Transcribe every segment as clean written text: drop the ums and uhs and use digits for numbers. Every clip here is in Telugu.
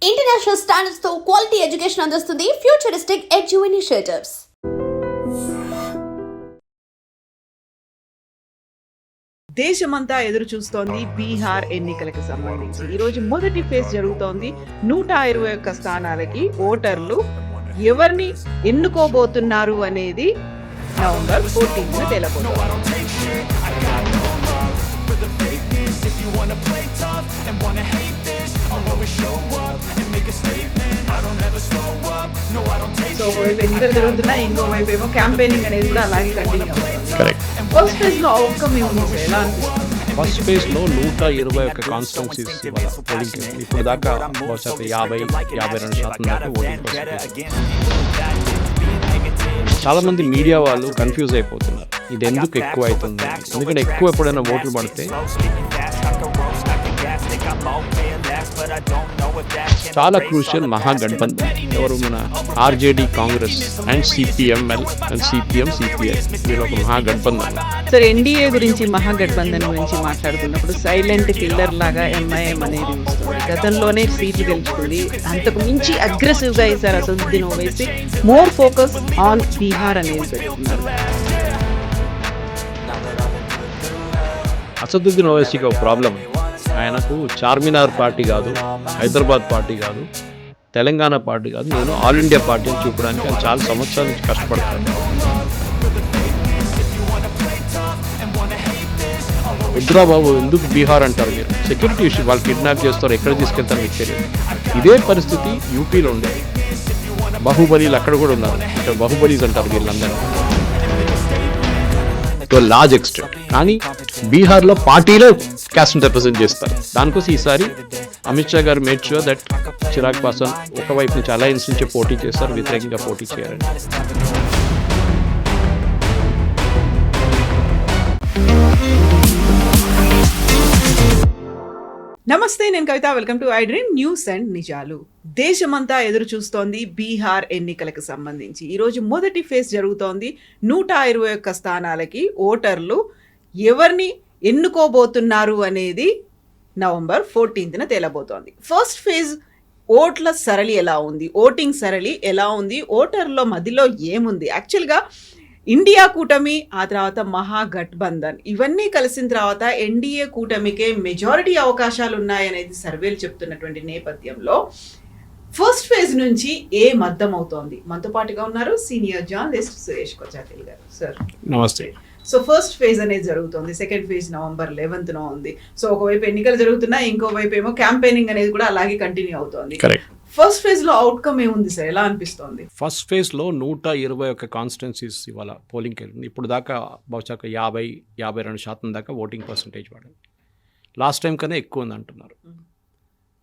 ఇంటర్నేషనల్ స్టాండర్డ్స్ తో క్వాలిటీ ఎడ్యుకేషన్ అందిస్తుంది ఫ్యూచరిస్టిక్ ఎడ్యు ఇనిషియేటివ్స్. దేశమంతా ఎదురు చూస్తోంది బీహార్ ఎన్నికలకు సంబంధించి. ఈరోజు మొదటి ఫేజ్ జరుగుతోంది. 121 స్థానాలకి ఓటర్లు ఎవరిని ఎన్నుకోబోతున్నారు అనేది నవంబర్ 14న తేలబోతోంది. సో ఒకవైపు ఎన్నికలు జరుగుతున్నాయి, ఇంకోవైపు ఏమో క్యాంపెయినింగ్ అనేది కూడా అలాగే కంటిన్యూ అవుతుంది. ఫస్ట్ ఫేజ్ లో అవుట్కమ్ ఏముంది, ఎలా అనిపిస్తుంది? ఫస్ట్ ఫేజ్లో 121 కాన్స్టిట్యున్సీస్ పోలింగ్ ఇప్పుడు దాకా బహుశా 50-52% దాకా ఓటింగ్ పర్సెంటేజ్. చాలామంది మీడియా వాళ్ళు కన్ఫ్యూజ్ అయిపోతున్నారు, ఇది ఎందుకు ఎక్కువ అవుతుంది. ఎందుకంటే ఎక్కువ ఎప్పుడైనా ఓట్లు పడితే చాలా క్రూషియల్ మహాగఠబంధన్, ఎవరు మన RJD Congress and CPML and CPI, వీళ్ళు ఒక మహాగఠబంధన్. సార్, ఎన్డీఏ గురించి మహాగఠబంధన్ గురించి మాట్లాడుతున్నప్పుడు సైలెంట్ కిల్లర్ లాగా ఎంఐఎం అనేది వస్తుంది. గతంలోనే సీట్లు గెలుచుకుంది, అంతకు మించి అగ్రెసివ్గా ఈసారి Asaduddin Owaisi more focus on Bihar అనేది పెడుతున్నారు. అసదుద్దీన్ ఓవైసీకి ఒక ప్రాబ్లం, ఆయనకు చార్మినార్ పార్టీ కాదు, హైదరాబాద్ పార్టీ కాదు, తెలంగాణ పార్టీ కాదు, నేను ఆల్ ఇండియా పార్టీని చూపడానికి ఆయన చాలా సంవత్సరాల నుంచి కష్టపడతాను. రుద్రాబాబు ఎందుకు బీహార్ అంటారు మీరు? సెక్యూరిటీ ఇష్యూ, వాళ్ళు కిడ్నాప్ చేస్తారు, ఎక్కడ తీసుకెళ్తారు మీకు తెలియదు. ఇదే పరిస్థితి యూపీలో ఉండేది. బాహుబలీలు అక్కడ కూడా ఉన్నారు, ఇక్కడ బాహుబలీస్ అంటారు వీళ్ళందరినీ టు లార్జ్ ఎక్స్టెంట్. కానీ బీహార్లో పార్టీలో క్యాస్ట్ని రిప్రజెంట్ చేస్తారు. దానికోసం ఈసారి అమిత్ షా గారు made sure that Chirag Paswan ఒకవైపు నుంచి అలయన్స్ నుంచి పోటీ చేస్తారు, వ్యతిరేకంగా పోటీ చేయాలని. నమస్తే, నేను Kavitha. Welcome to I dream news and నిజాలు. దేశమంతా ఎదురు చూస్తోంది బీహార్ ఎన్నికలకు సంబంధించి. ఈరోజు మొదటి ఫేజ్ జరుగుతోంది. 121 స్థానాలకి ఓటర్లు ఎవరిని ఎన్నుకోబోతున్నారు అనేది నవంబర్ 14న తేలబోతోంది. ఫస్ట్ ఫేజ్ ఓట్ల సరళి ఎలా ఉంది, ఓటింగ్ సరళి ఎలా ఉంది, ఓటర్ల మధ్యలో ఏముంది. యాక్చువల్గా ఇండియా కూటమి, ఆ తర్వాత మహాగఠబంధన్, ఇవన్నీ కలిసిన తర్వాత ఎన్డీఏ కూటమికే మెజారిటీ అవకాశాలు ఉన్నాయనేది సర్వేలు చెప్తున్నటువంటి నేపథ్యంలో ఫస్ట్ ఫేజ్ నుంచి మద్దమవుతోంది. మనతో పాటుగా ఉన్నారు సీనియర్ జర్నలిస్ట్ సురేష్ కొచ్చాటిల్ గారు. సార్ నమస్తే. సో ఫస్ట్ ఫేజ్ అనేది జరుగుతుంది, సెకండ్ ఫేజ్ నవంబర్ 11న ఉంది. సో ఒకవైపు ఎన్నికలు జరుగుతున్నాయి, ఇంకోవైపు ఏమో క్యాంపెయినింగ్ అనేది కూడా అలాగే కంటిన్యూ అవుతోంది. ఫస్ట్ ఫేజ్ లో అవుట్కమ్ ఏముంది సార్, ఎలా అనిపిస్తోంది? ఫస్ట్ ఫేజ్లో 121 కాన్స్టిట్యున్సీస్ ఇవాళ పోలింగ్కి వెళ్ళింది. ఇప్పుడు దాకా బహుశా 50-52% దాకా ఓటింగ్ పర్సెంటేజ్ పడింది. లాస్ట్ టైం కన్నా ఎక్కువ ఉంది అంటున్నారు.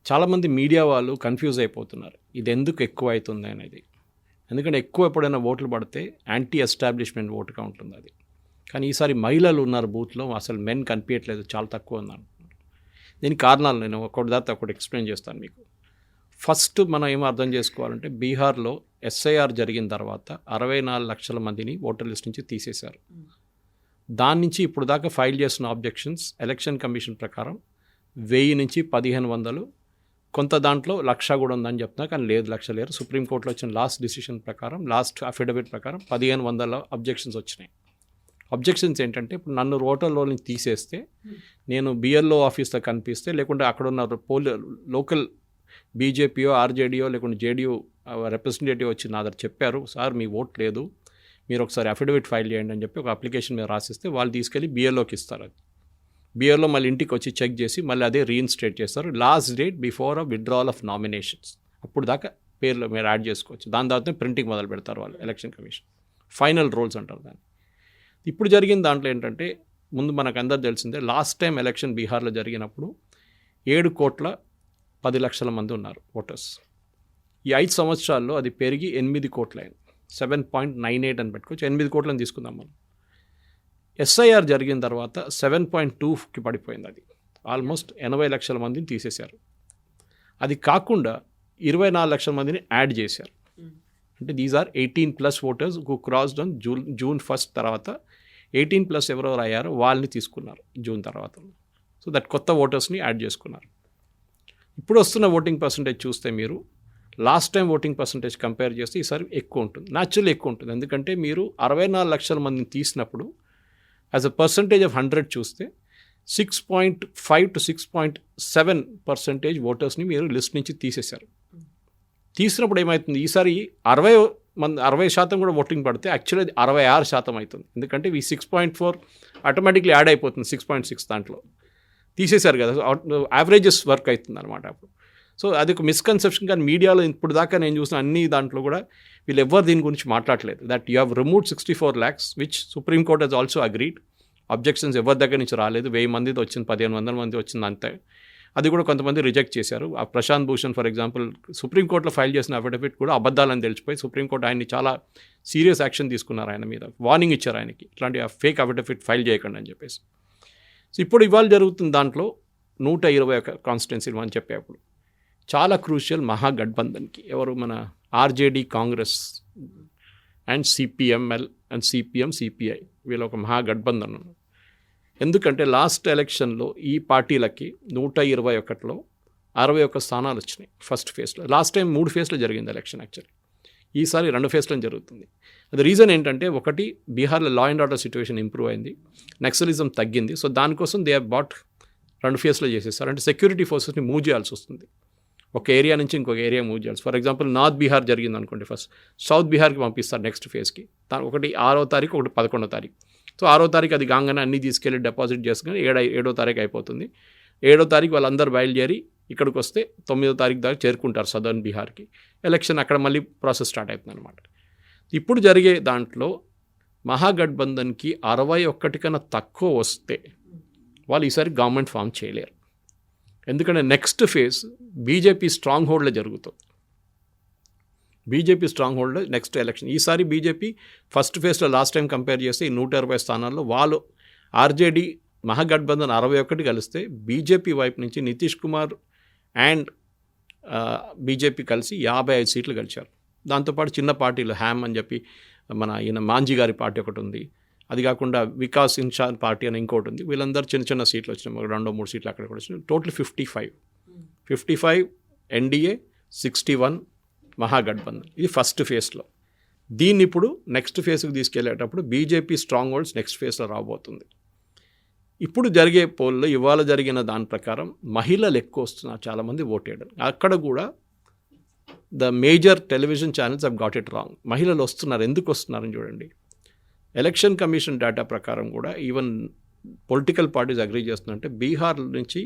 చాలామంది మీడియా వాళ్ళు కన్ఫ్యూజ్ అయిపోతున్నారు, ఇది ఎందుకు ఎక్కువ అవుతుంది అనేది. ఎందుకంటే ఎక్కువ ఎప్పుడైనా ఓట్లు పడితే యాంటీ ఎస్టాబ్లిష్మెంట్ ఓటుగా ఉంటుంది అది. కానీ ఈసారి మహిళలు ఉన్నారు బూత్లో, అసలు మెన్ కనిపించట్లేదు, చాలా తక్కువ ఉంది అంటున్నారు. దీనికి కారణాలు నేను ఒకటి ఎక్స్ప్లెయిన్ చేస్తాను మీకు. ఫస్ట్ మనం ఏమో అర్థం చేసుకోవాలంటే, బీహార్లో ఎస్ఐఆర్ జరిగిన తర్వాత 64 లక్షల మందిని ఓటర్ లిస్ట్ నుంచి తీసేశారు. దాని నుంచి ఇప్పుడు దాకా ఫైల్ చేసిన ఆబ్జెక్షన్స్ ఎలక్షన్ కమిషన్ ప్రకారం 1000 నుంచి 1500, కొంత దాంట్లో 1,00,000 కూడా ఉందని చెప్తున్నా, కానీ లేదు, 1,00,000 లేరు. సుప్రీంకోర్టులో వచ్చిన లాస్ట్ డిసిషన్ ప్రకారం, లాస్ట్ అఫిడవిట్ ప్రకారం 1500 అబ్జెక్షన్స్ వచ్చినాయి. అబ్జెక్షన్స్ ఏంటంటే, ఇప్పుడు నన్ను ఓటర్లో నుంచి తీసేస్తే, నేను బిఎల్ఓ ఆఫీస్లో కనిపిస్తే, లేకుంటే అక్కడ ఉన్న లోకల్ బీజేపీయో ఆర్జేడీయో లేకుంటే జేడీయూ రిప్రజెంటేటివ్ వచ్చి నా దగ్గర చెప్పారు, సార్ మీ ఓట్ లేదు, మీరు ఒకసారి అఫిడవిట్ ఫైల్ చేయండి అని చెప్పి ఒక అప్లికేషన్ మీద రాసిస్తే వాళ్ళు తీసుకెళ్ళి బిఎల్ఓకి ఇస్తారు. అది బిఎల్ఓ మళ్ళీ ఇంటికి వచ్చి చెక్ చేసి మళ్ళీ అదే రీఇన్స్టేట్ చేస్తారు. Last date before withdrawal of nominations, అప్పుడు దాకా పేర్లు మీరు యాడ్ చేసుకోవచ్చు. దాని తర్వాత ప్రింటింగ్ మొదలు పెడతారు వాళ్ళు, ఎలక్షన్ కమిషన్. ఫైనల్ రోల్స్ అంటారు దాన్ని. ఇప్పుడు జరిగిన దాంట్లో ఏంటంటే, ముందు మనకు అందరు తెలిసిందే, లాస్ట్ టైం ఎలక్షన్ బీహార్లో జరిగినప్పుడు 7,10,00,000 మంది ఉన్నారు ఓటర్స్. ఈ 5 సంవత్సరాల్లో అది పెరిగి 8 కోట్ల అయింది. 7.98 అని పెట్టుకోవచ్చు, 8 కోట్లని తీసుకుందాం మనం. ఎస్ఐఆర్ జరిగిన తర్వాత 7.2కి పడిపోయింది. అది ఆల్మోస్ట్ 80 లక్షల మందిని తీసేశారు. అది కాకుండా 24 లక్షల మందిని యాడ్ చేశారు. అంటే these are 18+ voters who crossed on June 1 తర్వాత 18+ ఎవరెవరు అయ్యారో వాళ్ళని తీసుకున్నారు జూన్ తర్వాత. సో దట్ కొత్త ఓటర్స్ని యాడ్ చేసుకున్నారు. ఇప్పుడు వస్తున్న ఓటింగ్ పర్సంటేజ్ చూస్తే మీరు last time voting percentage compare చేస్తే ఈసారి ఎక్కువ ఉంటుంది, న్యాచురల్లీ ఎక్కువ ఉంటుంది. ఎందుకంటే మీరు 64 లక్షల మందిని తీసినప్పుడు యాజ్ అ పర్సంటేజ్ ఆఫ్ 100 చూస్తే 6.5 to 6.7% ఓటర్స్ని మీరు లిస్ట్ నుంచి తీసేశారు. తీసినప్పుడు ఏమవుతుంది, ఈసారి 60% కూడా ఓటింగ్ పడితే యాక్చువల్లీ 66% అవుతుంది. ఎందుకంటే ఈ 6.4 ఆటోమేటిక్లీ యాడ్ అయిపోతుంది 6.6 దాంట్లో తీసేశారు కదా, యావరేజెస్ వర్క్ అవుతుంది అనమాట అప్పుడు. సో అది ఒక మిస్కన్సెప్షన్. కానీ మీడియాలో ఇప్పుడు దాకా నేను చూసిన అన్ని దాంట్లో కూడా వీళ్ళు ఎవరు దీని గురించి మాట్లాడలేదు. That you have removed 64 lakhs which supreme court has also agreed. Objections ఎవరి దగ్గర నుంచి రాలేదు. 1000 మందితో వచ్చింది, 1500 మంది వచ్చింది అంతే. అది కూడా కొంతమంది రిజెక్ట్ చేశారు. ఆ ప్రశాంత్ భూషణ్ ఫర్ ఎగ్జాంపుల్ సుప్రీంకోర్టులో ఫైల్ చేసిన అఫిడవిట్ కూడా అబద్ధాలని తెలిసిపోయి సుప్రీంకోర్టు ఆయన్ని చాలా సీరియస్ యాక్షన్ తీసుకున్నారు. ఆయన మీద వార్నింగ్ ఇచ్చారు ఆయనకి, ఇట్లాంటి ఫేక్ అఫిడవిట్ ఫైల్ చేయకండి అని చెప్పేసి. సో ఇప్పుడు ఇవాళ జరుగుతున్న దాంట్లో 121 కాన్స్టిట్యున్సీలు అని చెప్పేప్పుడు చాలా క్రూషియల్ మహాగఠబంధన్కి. ఎవరు, మన RJD Congress and CPML and CPM CPI వీళ్ళ ఒక మహాగఠబంధన్. ఎందుకంటే లాస్ట్ ఎలక్షన్లో ఈ పార్టీలకి 121లో 61 స్థానాలు వచ్చినాయి ఫస్ట్ ఫేజ్లో. లాస్ట్ టైం 3 ఫేజ్లో జరిగింది ఎలక్షన్ యాక్చువల్లీ, ఈసారి 2 ఫేజ్లో జరుగుతుంది. అది రీజన్ ఏంటంటే, ఒకటి బీహార్లో law and order situation improve అయింది, నక్సలిజం తగ్గింది. సో దానికోసం దే హ్యావ్ బాట్ 2 ఫేజ్లో చేసేస్తారు. అంటే సెక్యూరిటీ ఫోర్సెస్ని మూవ్ చేయాల్సి వస్తుంది, ఒక ఏరియా నుంచి ఇంకొక ఏరియా మూవ్ చేయాల్సి. ఫర్ ఎగ్జాంపుల్ నార్త్ బీహార్ జరిగింది అనుకోండి, ఫస్ట్ సౌత్ బీహార్కి పంపిస్తారు నెక్స్ట్ ఫేజ్కి. ఒకటి 6వ తారీఖు, ఒకటి 11వ తారీఖు. సో 6వ తారీఖు అది కాగానే అన్నీ తీసుకెళ్ళి డిపాజిట్ చేసుకుని 7వ తారీఖు అయిపోతుంది. 7వ తారీఖు వాళ్ళందరూ బయలుదేరి ఇక్కడికి వస్తే 9వ తారీఖు దాకా చేరుకుంటారు సదర్న్ బీహార్కి. ఎలక్షన్ అక్కడ మళ్ళీ ప్రాసెస్ స్టార్ట్ అవుతుంది అనమాట. ఇప్పుడు జరిగే దాంట్లో మహాగఠబంధన్కి 61 కన్నా తక్కువ వస్తే వాళ్ళు ఈసారి గవర్నమెంట్ ఫామ్ చేయలేరు. ఎందుకంటే నెక్స్ట్ ఫేజ్ బీజేపీ స్ట్రాంగ్ హోల్డ్లో జరుగుతుంది. బీజేపీ స్ట్రాంగ్ హోల్డ్లో నెక్స్ట్ ఎలక్షన్. ఈసారి బీజేపీ ఫస్ట్ ఫేజ్లో లాస్ట్ టైం కంపేర్ చేస్తే ఈ 120 స్థానాల్లో వాళ్ళు ఆర్జేడీ మహాగఠబంధన్ 61 కలిస్తే బీజేపీ వైపు నుంచి నితీష్ కుమార్ అండ్ బీజేపీ కలిసి 55 సీట్లు గెలిచారు. దాంతోపాటు చిన్న పార్టీలు హ్యామ్ అని చెప్పి మన ఈయన మాంజీ గారి పార్టీ ఒకటి ఉంది, అది కాకుండా వికాస్ ఇన్షాన్ పార్టీ అని ఇంకోటి ఉంది. వీళ్ళందరూ చిన్న చిన్న సీట్లు వచ్చినాయి, 2-3 సీట్లు అక్కడ కూడా వచ్చినాయి. Total 55 NDA, 61 Mahagathbandhan. ఇది ఫస్ట్ ఫేజ్లో. దీన్ని ఇప్పుడు నెక్స్ట్ ఫేజ్కి తీసుకెళ్లేటప్పుడు బీజేపీ స్ట్రాంగ్ హోల్డ్స్ నెక్స్ట్ ఫేజ్లో రాబోతుంది. ఇప్పుడు జరిగే పోల్లో ఇవాళ జరిగిన దాని ప్రకారం మహిళలు ఎక్కువ వస్తున్నారు, చాలామంది ఓటేయడం. అక్కడ కూడా the major television channels have got it wrong. మహిళలు వస్తున్నారు, ఎందుకు వస్తున్నారని చూడండి. ఎలక్షన్ కమిషన్ డేటా ప్రకారం కూడా ఈవెన్ పొలిటికల్ పార్టీస్ అగ్రీ చేస్తున్నారంటే బీహార్ నుంచి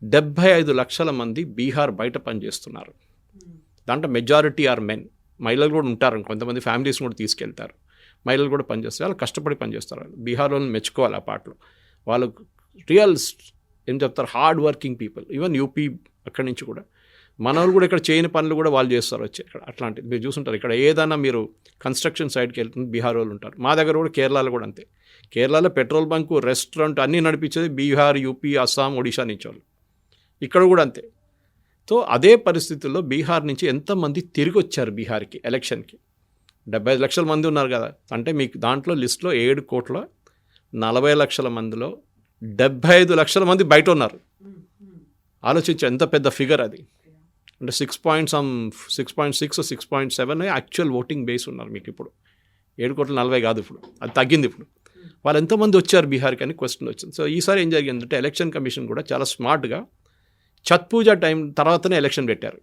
75 లక్షల మంది బీహార్ బయట పనిచేస్తున్నారు. దాంట్లో మెజారిటీ ఆర్ మెన్. మహిళలు కూడా ఉంటారు, కొంతమంది ఫ్యామిలీస్ కూడా తీసుకెళ్తారు. మహిళలు కూడా పనిచేస్తారు, వాళ్ళు కష్టపడి పనిచేస్తారు. బీహార్ వాళ్ళని మెచ్చుకోవాలి ఆ పాటలో. వాళ్ళు రియల్ ఏం చెప్తారు, hard working people. Even UP అక్కడి నుంచి కూడా మన వాళ్ళు కూడా ఇక్కడ చేయని పనులు కూడా వాళ్ళు చేస్తారు వచ్చి ఇక్కడ. అట్లాంటిది మీరు చూసుంటారు. ఇక్కడ ఏదైనా మీరు కన్స్ట్రక్షన్ సైడ్కి వెళ్తుంది బీహార్ వాళ్ళు ఉంటారు. మా దగ్గర కూడా కేరళలో కూడా అంతే. కేరళలో పెట్రోల్ బంకు, రెస్టారెంట్ అన్నీ నడిపించేది బీహార్, యూపీ, అస్సాం, ఒడిషా నుంచి వాళ్ళు. ఇక్కడ కూడా అంతే. సో అదే పరిస్థితుల్లో బీహార్ నుంచి ఎంతమంది తిరిగి వచ్చారు బీహార్కి ఎలక్షన్కి. 75 లక్షల మంది ఉన్నారు కదా, అంటే మీకు దాంట్లో లిస్ట్లో 7,40 లక్షల మందిలో 75 లక్షల మంది బయట ఉన్నారు. ఆలోచించే ఎంత పెద్ద ఫిగర్ అది. అంటే 6.6 6.7 యాక్చువల్ ఓటింగ్ బేస్ ఉన్నారు మీకు ఇప్పుడు. 7,40 కాదు ఇప్పుడు, అది తగ్గింది ఇప్పుడు. వాళ్ళు ఎంతమంది వచ్చారు బీహార్కి అని క్వశ్చన్ వచ్చింది. సో ఈసారి ఏం జరిగిందంటే ఎలక్షన్ కమిషన్ కూడా చాలా స్మార్ట్గా ఛత్ పూజ టైం తర్వాతనే ఎలక్షన్ పెట్టారు.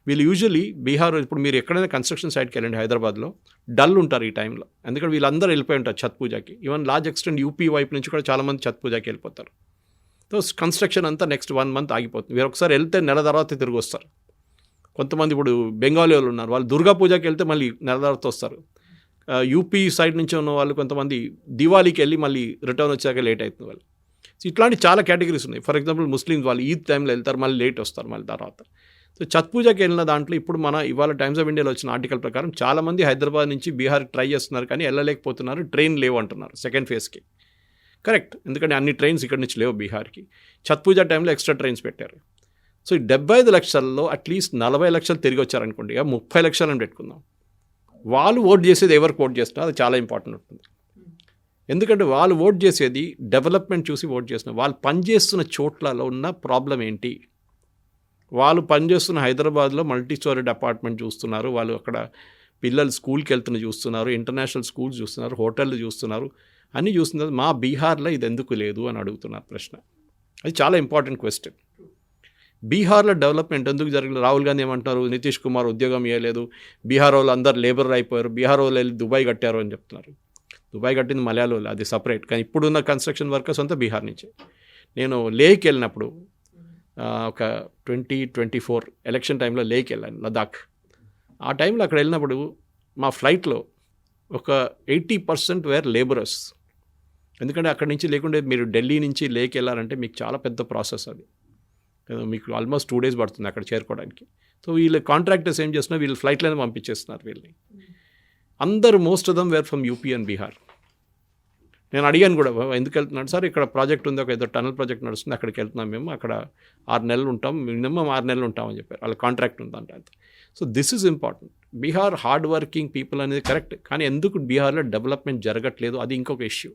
వీళ్ళు యూజువలీ బీహార్, ఇప్పుడు మీరు ఎక్కడైనా కన్స్ట్రక్షన్ సైట్కి వెళ్ళండి హైదరాబాద్లో, డల్ ఉంటారు ఈ టైంలో. ఎందుకంటే వీళ్ళందరూ వెళ్ళిపోయి ఉంటారు ఛత్ పూజకి. ఈవెన్ లార్జ్ ఎక్స్టెంట్ యూపీ వైపు నుంచి కూడా చాలామంది ఛత్ పూజకి వెళ్ళిపోతారు. సో కన్స్ట్రక్షన్ అంతా నెక్స్ట్ 1 month ఆగిపోతుంది. మీరు ఒకసారి వెళ్తే నెల తర్వాత తిరిగి వస్తారు. కొంతమంది ఇప్పుడు బెంగాలీ వాళ్ళు ఉన్నారు, వాళ్ళు దుర్గా పూజకి వెళ్తే మళ్ళీ నెల తర్వాత వస్తారు. యూపీ సైడ్ నుంచి ఉన్న వాళ్ళు కొంతమంది దివాళీకి వెళ్ళి మళ్ళీ రిటర్న్ వచ్చాక లేట్ అవుతుంది వాళ్ళు. సో ఇట్లాంటి చాలా కేటగిరీస్ ఉన్నాయి. ఫర్ ఎగ్జాంపుల్ ముస్లిమ్స్ వాళ్ళు ఈద్ టైంలో వెళ్తారు, మళ్ళీ లేట్ వస్తారు మళ్ళీ తర్వాత. సో ఛత్ పూజకి వెళ్ళిన దాంట్లో ఇప్పుడు మన ఇవాళ టైమ్స్ ఆఫ్ ఇండియాలో వచ్చిన ఆర్టికల్ ప్రకారం చాలామంది హైదరాబాద్ నుంచి బీహార్కి ట్రై చేస్తున్నారు, కానీ వెళ్ళలేకపోతున్నారు. ట్రైన్ లేవు అంటున్నారు సెకండ్ ఫేజ్కి. కరెక్ట్, ఎందుకంటే అన్ని ట్రైన్స్ ఇక్కడ నుంచి లేవు బీహార్కి. ఛత్ పూజ టైంలో ఎక్స్ట్రా ట్రైన్స్ పెట్టారు. సో ఈ 75 లక్షల్లో అట్లీస్ట్ 40 లక్షలు తిరిగి వచ్చారనుకోండి, 30 లక్షలని పెట్టుకుందాం. వాళ్ళు ఓట్ చేసేది ఎవరికి ఓట్ చేస్తున్నారు, అది చాలా ఇంపార్టెంట్ ఉంటుంది. ఎందుకంటే వాళ్ళు ఓట్ చేసేది డెవలప్మెంట్ చూసి ఓట్ చేస్తున్నారు. వాళ్ళు పనిచేస్తున్న చోట్లలో ఉన్న ప్రాబ్లం ఏంటి, వాళ్ళు పనిచేస్తున్న హైదరాబాద్లో మల్టీ స్టోరీడ్ అపార్ట్మెంట్ చూస్తున్నారు, వాళ్ళు అక్కడ పిల్లలు స్కూల్కి వెళ్తున్న చూస్తున్నారు, ఇంటర్నేషనల్ స్కూల్స్ చూస్తున్నారు, హోటళ్ళు చూస్తున్నారు, అన్నీ చూస్తున్నారు. మా బీహార్లో ఇది ఎందుకు లేదు అని అడుగుతున్నారు ప్రశ్న. అది చాలా ఇంపార్టెంట్ క్వశ్చన్. బీహార్లో డెవలప్మెంట్ ఎందుకు జరగలేదు? రాహుల్ గాంధీ ఏమంటున్నారు, నితీష్ కుమార్ ఉద్యోగం ఇవ్వలేదు, బీహార్ వాళ్ళు అందరు లేబర్ అయిపోయారు, బీహార్ వాళ్ళు వెళ్ళి దుబాయ్ కట్టారు అని చెప్తున్నారు. దుబాయ్ కట్టింది మలయాళంలో, అది సపరేట్. కానీ ఇప్పుడున్న కన్స్ట్రక్షన్ వర్కర్స్ అంతా బీహార్ నుంచే. నేను లేక్ వెళ్ళినప్పుడు ఒక 2024 ఎలక్షన్ టైంలో లేక్ వెళ్ళాను, లదాఖ్. ఆ టైంలో అక్కడ వెళ్ళినప్పుడు మా ఫ్లైట్లో ఒక 80% వేర్ లేబరర్స్. ఎందుకంటే అక్కడి నుంచి లేకుంటే మీరు ఢిల్లీ నుంచి లేక్ వెళ్ళాలంటే మీకు చాలా పెద్ద ప్రాసెస్ అది. మీకు ఆల్మోస్ట్ 2 days పడుతుంది అక్కడ చేరుకోవడానికి. సో వీళ్ళు కాంట్రాక్టర్స్ ఏం చేస్తున్నారు, వీళ్ళు ఫ్లైట్లోనే పంపించేస్తున్నారు వీళ్ళని. అందరూ most of them where from UP and Bihar. నేను అడిగాను కూడా, ఎందుకు వెళ్తున్నాడు సార్, ఇక్కడ ప్రాజెక్ట్ ఉంది, ఒక ఏదో టనల్ ప్రాజెక్ట్ నడుస్తుంది, అక్కడికి వెళ్తున్నాం మేము, అక్కడ 6 నెలలు ఉంటాం, మినిమం 6 నెలలు ఉంటామని చెప్పారు. వాళ్ళ కాంట్రాక్ట్ ఉందంట. So this is important. Bihar hard working people అనేది కరెక్ట్, కానీ ఎందుకు బీహార్లో డెవలప్మెంట్ జరగట్లేదు అది ఇంకొక ఇష్యూ.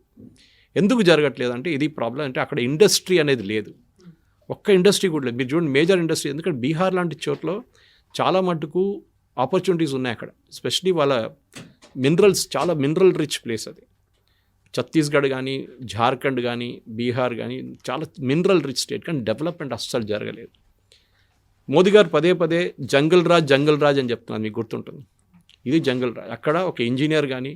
ఎందుకు జరగట్లేదు అంటే ఇది ప్రాబ్లం. అంటే అక్కడ ఇండస్ట్రీ అనేది లేదు, ఒక్క ఇండస్ట్రీ కూడా లేదు. మీరు చూడండి మేజర్ ఇండస్ట్రీ, ఎందుకంటే బీహార్ లాంటి చోట్ల చాలా మటుకు ఆపర్చునిటీస్ ఉన్నాయి అక్కడ. ఎస్పెషలీ వాళ్ళ మినరల్స్, చాలా మినరల్ రిచ్ ప్లేస్ అది. ఛత్తీస్గఢ్ కానీ, జార్ఖండ్ కానీ, బీహార్ కానీ చాలా మినరల్ రిచ్ స్టేట్, కానీ డెవలప్మెంట్ అస్సలు జరగలేదు. మోదీ గారు పదే పదే జంగల్ రాజ్ అని చెప్తున్నాను, మీకు గుర్తుంటుంది. ఇది జంగల్ రాజ్. అక్కడ ఒక ఇంజనీర్ కానీ,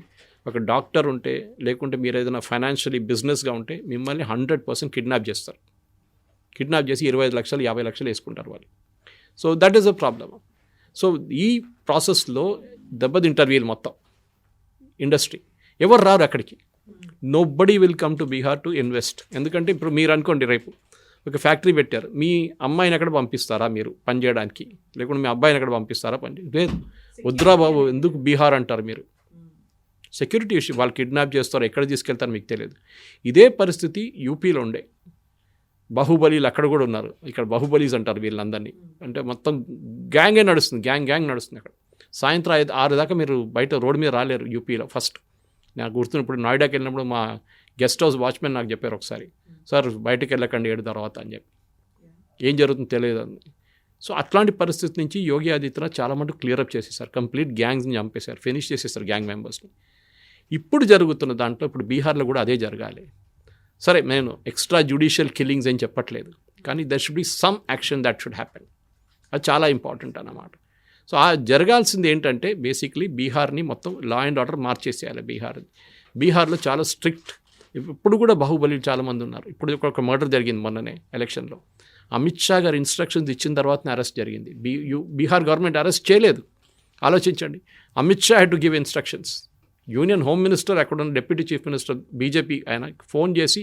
ఒక డాక్టర్ ఉంటే, లేకుంటే మీరు ఏదైనా ఫైనాన్షియలీ బిజినెస్గా ఉంటే మిమ్మల్ని 100% కిడ్నాప్ చేస్తారు. కిడ్నాప్ చేసి 25 లక్షలు 50 లక్షలు వేసుకుంటారు వాళ్ళు. So that is a problem. So ఈ ప్రాసెస్లో దెబ్బతింటారు వీళ్ళు మొత్తం ఇండస్ట్రీ. ఎవరు రారు అక్కడికి. Nobody will come to Bihar to invest. ఎందుకంటే ఇప్పుడు మీరు అనుకోండి, రేపు ఒక ఫ్యాక్టరీ పెట్టారు, మీ అమ్మాయిని ఎక్కడ పంపిస్తారా మీరు పని చేయడానికి, లేకుంటే మీ అబ్బాయిని ఎక్కడ పంపిస్తారా పని? లేదు, వద్దురా బాబు, ఎందుకు బీహార్ అంటారు మీరు. సెక్యూరిటీ ఇష్యూ, వాళ్ళు కిడ్నాప్ చేస్తారు, ఎక్కడ తీసుకెళ్తారో మీకు తెలియదు. ఇదే పరిస్థితి యూపీలో ఉండే. బాహుబలీలు అక్కడ కూడా ఉన్నారు, ఇక్కడ బాహుబలీస్ అంటారు వీళ్ళందరినీ. అంటే మొత్తం గ్యాంగే నడుస్తుంది, గ్యాంగ్ నడుస్తుంది అక్కడ. సాయంత్రం 6 దాకా మీరు బయట రోడ్డు మీద రాలేరు యూపీలో. ఫస్ట్ నాకు గుర్తున్న, ఇప్పుడు నోయిడాకి వెళ్ళినప్పుడు మా గెస్ట్ హౌస్ వాచ్మెన్ నాకు చెప్పారు ఒకసారి, సార్ బయటకు వెళ్ళకండి 7 తర్వాత అని చెప్పి, ఏం జరుగుతుందో తెలియదు అని. సో అట్లాంటి పరిస్థితి నుంచి యోగి ఆదిత్యనాథ్ చాలా మటుకు క్లియరప్ చేసేసారు, కంప్లీట్ గ్యాంగ్స్ని చంపేశారు, ఫినిష్ చేసేసారు గ్యాంగ్ మెంబర్స్ని. ఇప్పుడు జరుగుతున్న దాంట్లో ఇప్పుడు బీహార్లో కూడా అదే జరగాలి. సరే, నేను ఎక్స్ట్రా జ్యుడిషియల్ కిల్లింగ్స్ ఏం చెప్పట్లేదు, కానీ there should be some action that should happen. అది చాలా ఇంపార్టెంట్ అన్నమాట. సో ఆ జరగాల్సింది ఏంటంటే బేసిక్లీ బీహార్ని మొత్తం లా అండ్ ఆర్డర్ మార్చేసేయాలి. బీహార్లో చాలా స్ట్రిక్ట్. ఇప్పుడు కూడా బాహుబలి చాలామంది ఉన్నారు. ఇప్పుడు ఒక మర్డర్ జరిగింది మొన్ననే ఎలక్షన్లో. అమిత్ షా గారు ఇన్స్ట్రక్షన్స్ ఇచ్చిన తర్వాతనే అరెస్ట్ జరిగింది. బీహార్ గవర్నమెంట్ అరెస్ట్ చేయలేదు. ఆలోచించండి, Amit Shah had to give instructions. Union home minister, అక్కడ ఉన్న డిప్యూటీ చీఫ్ మినిస్టర్ బీజేపీ, ఆయన ఫోన్ చేసి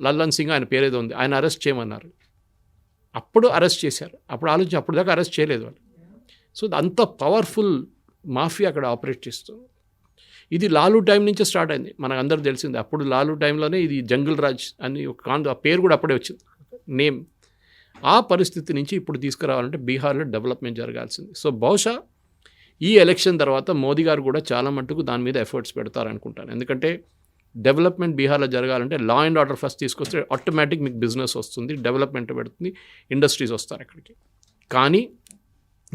లల్లన్ సింగ్ ఆయన పేరేదో ఉంది, ఆయన అరెస్ట్ చేయమన్నారు. అప్పుడు అరెస్ట్ చేశారు. అప్పుడు ఆలోచించి, అప్పుడు దాకా అరెస్ట్ చేయలేదు వాళ్ళు. సో అంత పవర్ఫుల్ మాఫియా అక్కడ ఆపరేట్ చేస్తుంది. ఇది లాలూ టైం నుంచే స్టార్ట్ అయింది, మనకు అందరూ తెలిసింది. అప్పుడు లాలూ టైంలోనే ఇది జంగల్ రాజ్ అని ఒక ఆ పేరు కూడా అప్పుడే వచ్చింది, నేమ్. ఆ పరిస్థితి నుంచి ఇప్పుడు తీసుకురావాలంటే బీహార్లో డెవలప్మెంట్ జరగాల్సింది. సో బహుశా ఈ ఎలక్షన్ తర్వాత మోదీ గారు కూడా చాలా మట్టుకు దాని మీద ఎఫర్ట్స్ పెడతారనుకుంటాను. ఎందుకంటే డెవలప్మెంట్ బీహార్లో జరగాలంటే లా అండ్ ఆర్డర్ ఫస్ట్ తీసుకొస్తే ఆటోమేటిక్ మీకు బిజినెస్ వస్తుంది, డెవలప్మెంట్ పెడుతుంది, ఇండస్ట్రీస్ వస్తారు అక్కడికి. కానీ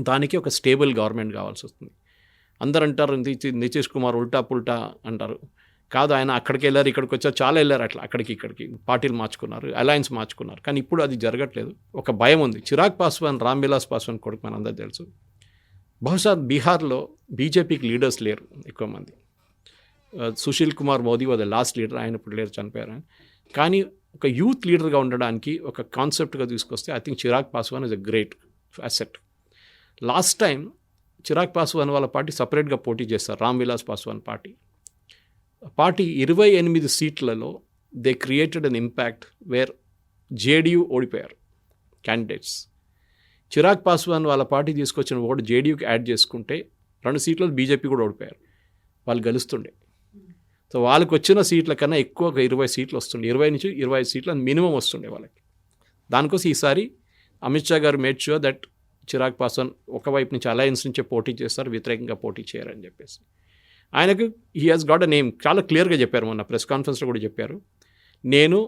దానికి ఒక స్టేబుల్ గవర్నమెంట్ కావాల్సి వస్తుంది. అందరు అంటారు నితీష్ కుమార్ ఉల్టా పుల్టా అంటారు. కాదు, ఆయన అక్కడికి వెళ్ళారు, ఇక్కడికి వచ్చారు, చాలా వెళ్ళారు, అట్లా ఇక్కడికి పార్టీలు మార్చుకున్నారు, అలయన్స్ మార్చుకున్నారు. కానీ ఇప్పుడు అది జరగట్లేదు. ఒక భయం ఉంది. చిరాగ్ పాస్వాన్, రామ్విలాస్ పాస్వాన్ కొడుకు మనందరూ తెలుసు. బహుశా బీహార్లో బీజేపీకి లీడర్స్ లేరు ఎక్కువ మంది. Sushil Kumar Modi was the last leader, ఆయన ఇప్పుడు లేరు, చనిపోయారు. కానీ ఒక యూత్ లీడర్గా ఉండడానికి ఒక కాన్సెప్ట్గా తీసుకొస్తే I think Chirag Paswan is a great asset. Last time Chirag Paswan వాళ్ళ పార్టీ సపరేట్గా పోటీ చేస్తారు, రామ్విలాస్ పాస్వాన్ పార్టీ 28 సీట్లలో they created an impact where JDU ఓడిపోయారు క్యాండిడేట్స్. చిరాగ్ పాస్వాన్ వాళ్ళ పార్టీ తీసుకొచ్చిన ఓటు జేడీయూకి యాడ్ చేసుకుంటే 2 సీట్లు బీజేపీ కూడా ఓడిపోయారు, వాళ్ళు గెలుస్తుండే. సో వాళ్ళకి వచ్చిన సీట్ల కన్నా ఎక్కువ ఒక 20 సీట్లు వస్తుండే, 20 నుంచి 25 సీట్లు మినిమం వస్తుండే వాళ్ళకి. దానికోసం ఈసారి అమిత్ షా గారు made sure that Chirag Paswan ఒకవైపు నుంచి అలయన్స్ నుంచే పోటీ చేస్తారు, వ్యతిరేకంగా పోటీ చేయరని చెప్పేసి. ఆయనకు he has got a name, చాలా క్లియర్గా చెప్పారు, మొన్న ప్రెస్ కాన్ఫరెన్స్లో కూడా చెప్పారు, నేను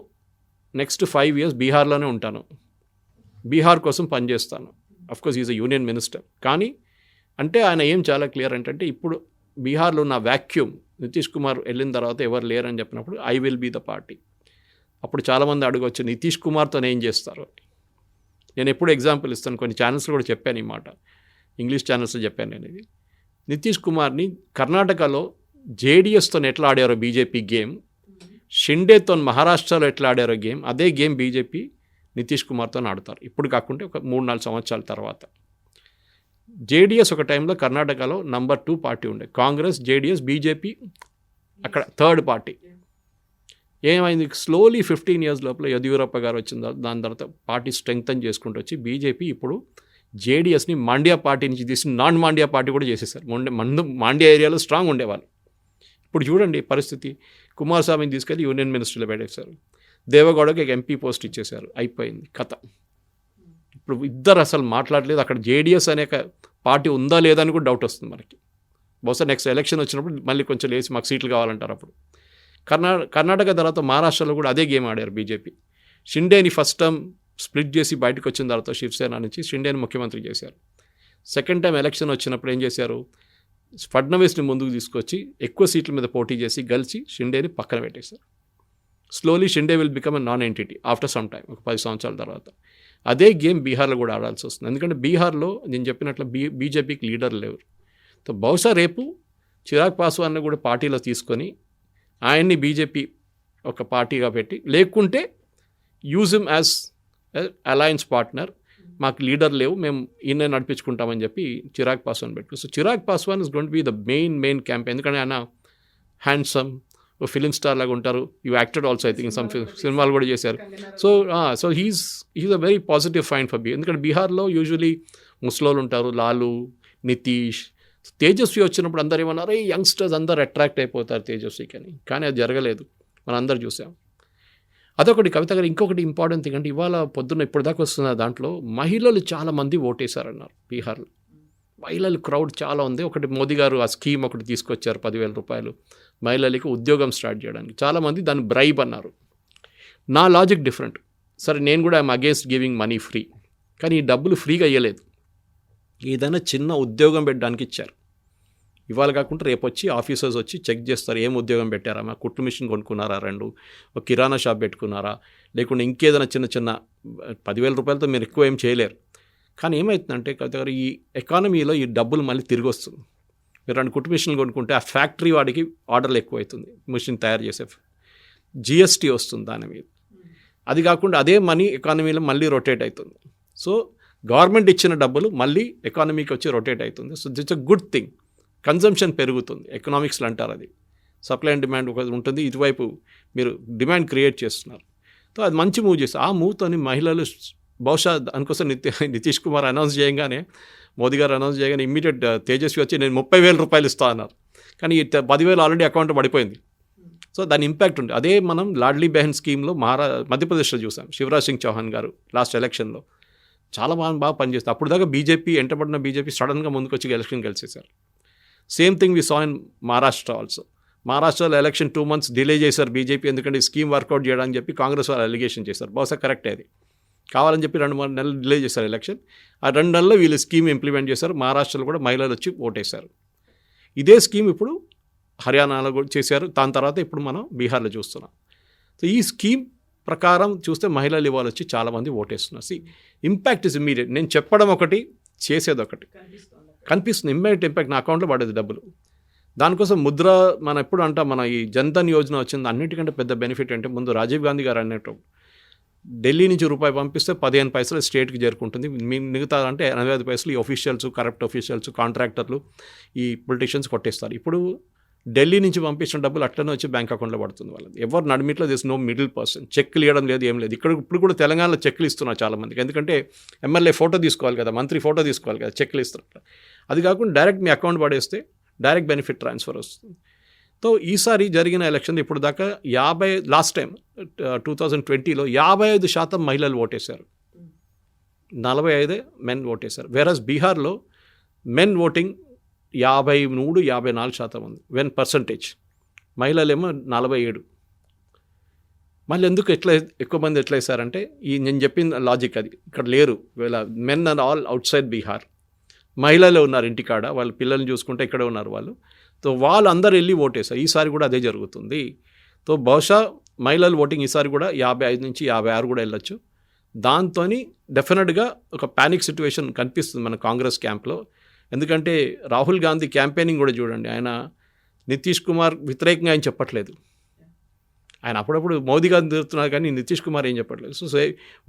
నెక్స్ట్ 5 years బీహార్లోనే ఉంటాను, బీహార్ కోసం పనిచేస్తాను. Of course is a union minister. కానీ అంటే ఆయన ఏం చాలా క్లియర్ ఏంటంటే ఇప్పుడు బీహార్లో నా వ్యాక్యూమ్ నితీష్ కుమార్ వెళ్ళిన తర్వాత ఎవరు లేరని చెప్పినప్పుడు I will be the party. అప్పుడు చాలామంది అడగవచ్చు నితీష్ కుమార్తో ఏం చేస్తారు. నేను ఎప్పుడు ఎగ్జాంపుల్ ఇస్తాను, కొన్ని ఛానల్స్లో కూడా చెప్పాను ఈ మాట, ఇంగ్లీష్ ఛానల్స్లో చెప్పాను నేను ఇది. నితీష్ కుమార్ని కర్ణాటకలో జేడిఎస్తో ఎట్లా ఆడారో బీజేపీ గేమ్, షిండేతో మహారాష్ట్రలో ఎట్లా ఆడారో గేమ్, అదే గేమ్ బీజేపీ నితీష్ కుమార్తో ఆడతారు. ఇప్పుడు కాకుంటే ఒక 3-4 సంవత్సరాల తర్వాత. జేడిఎస్ ఒక టైంలో కర్ణాటకలో నంబర్ 2 పార్టీ ఉండే, కాంగ్రెస్, జేడిఎస్, బీజేపీ అక్కడ థర్డ్ పార్టీ. ఏమైంది, స్లోలీ 15 years లోపల యదియూరప్ప గారు వచ్చిన తర్వాత దాని తర్వాత పార్టీ స్ట్రెంగ్తన్ చేసుకుంటూ వచ్చి బీజేపీ ఇప్పుడు జేడిఎస్ని మాండ్యా పార్టీ నుంచి తీసి నాన్ మాండ్యా పార్టీ కూడా చేసేసారు. మాండ్యా ఏరియాలో స్ట్రాంగ్ ఉండేవాళ్ళు. ఇప్పుడు చూడండి పరిస్థితి, కుమారస్వామిని తీసుకెళ్ళి యూనియన్ మినిస్టర్లో పెట్టేశారు, దేవగౌడకి ఒక ఎంపీ పోస్ట్ ఇచ్చేశారు, అయిపోయింది కథ. ఇప్పుడు ఇద్దరు అసలు మాట్లాడలేదు. అక్కడ జేడిఎస్ అనే పార్టీ ఉందా లేదా అని కూడా డౌట్ వస్తుంది మనకి. బహుశా నెక్స్ట్ ఎలక్షన్ వచ్చినప్పుడు మళ్ళీ కొంచెం లేచి మాకు సీట్లు కావాలంటారు. అప్పుడు కర్ణాటక తర్వాత మహారాష్ట్రలో కూడా అదే గేమ్ ఆడారు బీజేపీ. షిండేని ఫస్ట్ టైం స్ప్లిట్ చేసి బయటకు వచ్చిన తర్వాత శివసేన నుంచి షిండేని ముఖ్యమంత్రి చేశారు. సెకండ్ టైం ఎలక్షన్ వచ్చినప్పుడు ఏం చేశారు, ఫడ్నవీస్ని ముందుకు తీసుకొచ్చి ఎక్కువ సీట్ల మీద పోటీ చేసి గెలిచి షిండేని పక్కన పెట్టేశారు. Slowly Shinde will become a non entity after some time, ఒక 10 సంవత్సరాల తర్వాత. అదే గేమ్ బీహార్లో కూడా ఆడాల్సి వస్తుంది. ఎందుకంటే బీహార్లో నేను చెప్పినట్లు బీజేపీకి లీడర్ లేరు. సో బహుశా రేపు చిరాగ్ పాస్వాన్ని కూడా పార్టీలో తీసుకొని ఆయన్ని బీజేపీ ఒక పార్టీగా పెట్టి, లేకుంటే use him as alliance partner, మాకు లీడర్ లేవు మేము ఈయన నడిపించుకుంటామని చెప్పి చిరాగ్ పాస్వాన్ పెట్టు. So Chirag Paswan is going to be the main campaign. ఎందుకంటే ఆయన హ్యాండ్సమ్ ఫిలిం స్టార్ లాగా ఉంటారు. You acted also I think some సినిమాలు కూడా చేశారు. So he's a very positive find for ఎందుకంటే బీహార్లో యూజువలీ ముస్లోలు ఉంటారు, లాలు, నితీష్, తేజస్వి వచ్చినప్పుడు అందరు ఏమన్నారు, ఈ యంగ్స్టర్స్ అందరు అట్రాక్ట్ అయిపోతారు తేజస్వికి అని. కానీ అది జరగలేదు, మనం అందరు చూసాం. అదొకటి. కవిత గారు ఇంకొకటి ఇంపార్టెంట్ థింగ్ అంటే ఇవాళ పొద్దున్న ఇప్పటిదాకా వస్తున్న దాంట్లో మహిళలు చాలామంది ఓటేశారన్నారు బీహార్లో. మహిళలు క్రౌడ్ చాలా ఉంది. ఒకటి మోదీ గారు ఆ స్కీమ్ ఒకటి తీసుకొచ్చారు, 10,000 రూపాయలు మహిళలకి ఉద్యోగం స్టార్ట్ చేయడానికి. చాలామంది దాన్ని బ్రైబ్ అన్నారు. నా లాజిక్ డిఫరెంట్. సరే నేను కూడా I'm against giving money free, కానీ ఈ డబ్బులు ఫ్రీగా ఇవ్వలేదు, ఏదైనా చిన్న ఉద్యోగం పెట్టడానికి ఇచ్చారు. ఇవాళ కాకుండా రేపు వచ్చి ఆఫీసర్స్ వచ్చి చెక్ చేస్తారు, ఏం ఉద్యోగం పెట్టారా, మా కుట్టు మిషన్ కొనుక్కున్నారా, 2 ఒక కిరాణా షాప్ పెట్టుకున్నారా, లేకుంటే ఇంకేదైనా చిన్న 10,000 రూపాయలతో మీరు ఎక్కువ ఏం చేయలేరు. కానీ ఏమవుతుందంటే కవిత గారు, ఈ ఎకానమీలో ఈ డబ్బులు మళ్ళీ తిరిగి వస్తుంది. మీరు 2 కుట్టు మిషన్లు కొనుక్కుంటే ఆ ఫ్యాక్టరీ వాడికి ఆర్డర్లు ఎక్కువ అవుతుంది, మిషన్ తయారు చేసే జిఎస్టీ వస్తుంది దాని మీద. అది కాకుండా అదే మనీ ఎకానమీలో మళ్ళీ రొటేట్ అవుతుంది. సో గవర్నమెంట్ ఇచ్చిన డబ్బులు మళ్ళీ ఎకానమీకి వచ్చి రొటేట్ అవుతుంది. So that's a good thing. Consumption పెరుగుతుంది, ఎకనామిక్స్లో అంటారు అది. సప్లై అండ్ డిమాండ్ ఒకటి ఉంటుంది, ఇటువైపు మీరు డిమాండ్ క్రియేట్ చేస్తున్నారు. సో అది మంచి మూవ్ చేస్తారు. ఆ మూవ్తోని మహిళలు బహుశా దానికోసం నితీష్ కుమార్ అనౌన్స్ చేయగానే, మోదీ గారు అనౌన్స్ చేయగానే ఇమ్మీడియట్ తేజస్వి వచ్చి నేను 30,000 రూపాయలు ఇస్తా అన్నారు. కానీ 10,000 ఆల్రెడీ అకౌంట్లో పడిపోయింది. సో దాని ఇంపాక్ట్ ఉంది. అదే మనం లాడ్లీ బెహన్ స్కీమ్లో మధ్యప్రదేశ్లో చూసాం. శివరాజ్ సింగ్ చౌహాన్ గారు లాస్ట్ ఎలక్షన్లో చాలా బాగా పనిచేస్తారు. అప్పుడు దాకా బీజేపీ ఎంటబడిన బీజేపీ సడన్గా ముందుకు వచ్చి ఎలక్షన్ గెలిచేశారు. Same thing we saw in Maharashtra also. మహారాష్ట్రలో ఎలక్షన్ 2 months డిలే చేశారు బీజేపీ, ఎందుకంటే ఈ స్కీమ్ వర్కౌట్ చేయడానికి చెప్పి కాంగ్రెస్ వాళ్ళు అలిగేషన్ చేశారు. బహుశా కరెక్టే అది, కావాలని చెప్పి 2-3 నెలలు డిలే చేశారు ఎలక్షన్. ఆ 2 నెలల్లో వీళ్ళు స్కీమ్ ఇంప్లిమెంట్ చేశారు. మహారాష్ట్రలో కూడా మహిళలు వచ్చి ఓటేశారు. ఇదే స్కీమ్ ఇప్పుడు హర్యానాలో కూడా చేశారు. దాని తర్వాత ఇప్పుడు మనం బీహార్లో చూస్తున్నాం. సో ఈ స్కీమ్ ప్రకారం చూస్తే మహిళలు ఇవాళ వచ్చి చాలామంది ఓటేస్తున్నారు. Impact is immediate. నేను చెప్పడం ఒకటి, చేసేది ఒకటి కనిపిస్తుంది. ఇమ్మీడియట్ ఇంపాక్ట్ నా అకౌంట్లో పడేది డబ్బులు. దానికోసం ముద్ర మనం ఎప్పుడు అంటాం, మన ఈ జన్ధన్ యోజన వచ్చింది. అన్నిటికంటే పెద్ద బెనిఫిట్ అంటే ముందు రాజీవ్ గాంధీ గారు అన్నట్టు ఢిల్లీ నుంచి రూపాయి పంపిస్తే 15 పైసలు స్టేట్కి చేరుకుంటుంది. మిగతా అంటే 85 పైసలు ఈ ఆఫీషియల్స్, కరప్ట్ ఆఫీషియల్స్, కాంట్రాక్టర్లు, ఈ పొలిటీషియన్స్ కొట్టేస్తారు. ఇప్పుడు ఢిల్లీ నుంచి పంపించిన డబ్బులు అట్లనే వచ్చి బ్యాంక్ అకౌంట్లో పడుతుంది వాళ్ళది. ఎవరు నడిమిట్లో దిస్ నో మిడిల్ పర్సన్. చెక్లు ఇవ్వడం లేదు, ఏం లేదు. ఇప్పుడు కూడా తెలంగాణలో చెక్లు ఇస్తున్నారు చాలామందికి. ఎందుకంటే ఎమ్మెల్యే ఫోటో తీసుకోవాలి కదా, మంత్రి ఫోటో తీసుకోవాలి కదా, చెక్లు ఇస్తున్నారు. అది కాకుండా డైరెక్ట్ మీ అకౌంట్ పడేస్తే డైరెక్ట్ బెనిఫిట్ ట్రాన్స్ఫర్ వస్తుంది. సో ఈసారి జరిగిన ఎలక్షన్ ఇప్పుడు దాకా లాస్ట్ టైం 2020లో 55% మహిళలు ఓటేశారు, 45 మెన్ ఓటేశారు. వేరస్ బీహార్లో మెన్ ఓటింగ్ 53-54% ఉంది వెన్ పర్సంటేజ్, మహిళలేమో 47. మళ్ళీ ఎందుకు ఎక్కువ మంది ఎట్లా వేశారంటే నేను చెప్పిన లాజిక్ అది, ఇక్కడ లేరు వీళ్ళ men are all outside Bihar, మహిళలే ఉన్నారు ఇంటికాడ, వాళ్ళ పిల్లల్ని చూసుకుంటే ఇక్కడే ఉన్నారు వాళ్ళు. సో వాళ్ళు అందరు వెళ్ళి ఓటేశారు. ఈసారి కూడా అదే జరుగుతుంది. సో బహుశా మహిళల ఓటింగ్ ఈసారి కూడా 55 నుంచి 56 కూడా వెళ్ళొచ్చు. దాంతో డెఫినెట్గా ఒక ప్యానిక్ సిచ్యువేషన్ కనిపిస్తుంది మన కాంగ్రెస్ క్యాంప్లో. ఎందుకంటే రాహుల్ గాంధీ క్యాంపెయినింగ్ కూడా చూడండి, ఆయన నితీష్ కుమార్ వ్యతిరేకంగా ఆయన చెప్పట్లేదు. ఆయన అప్పుడప్పుడు మోదీ గారిని తిరుగుతున్నారు కానీ నితీష్ కుమార్ ఏం చెప్పట్లేదు. సో